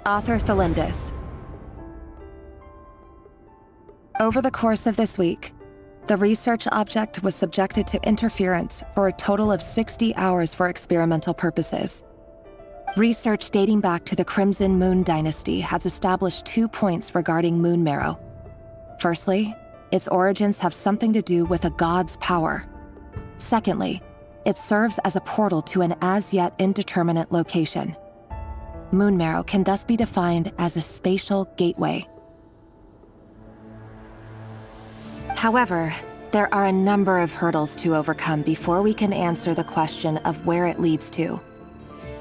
Author Thalindis. Over the course of this week, the research object was subjected to interference for a total of 60 hours for experimental purposes. Research dating back to the Crimson Moon Dynasty has established 2 points regarding moon marrow. Firstly, its origins have something to do with a god's power. Secondly, it serves as a portal to an as-yet indeterminate location. Moon marrow can thus be defined as a spatial gateway. However, there are a number of hurdles to overcome before we can answer the question of where it leads to.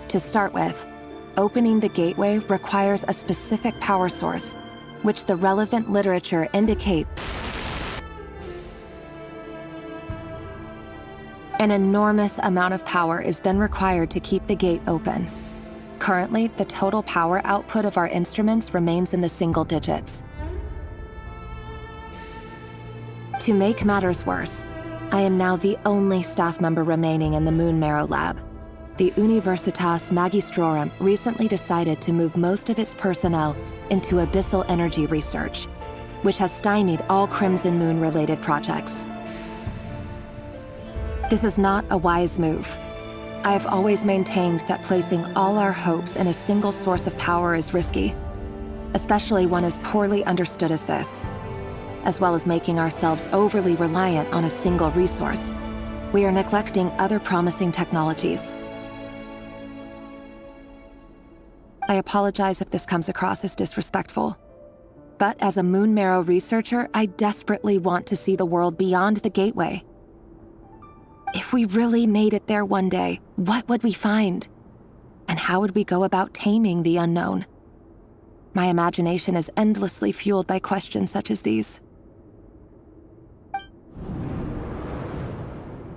To start with, opening the gateway requires a specific power source, which the relevant literature indicates. An enormous amount of power is then required to keep the gate open. Currently, the total power output of our instruments remains in the single digits. To make matters worse, I am now the only staff member remaining in the Moon Marrow lab. The Universitas Magistrorum recently decided to move most of its personnel into abyssal energy research, which has stymied all Crimson Moon-related projects. This is not a wise move. I have always maintained that placing all our hopes in a single source of power is risky, especially one as poorly understood as this. As well as making ourselves overly reliant on a single resource, we are neglecting other promising technologies. I apologize if this comes across as disrespectful, but as a Moon Marrow researcher, I desperately want to see the world beyond the gateway. If we really made it there one day, what would we find? And how would we go about taming the unknown? My imagination is endlessly fueled by questions such as these.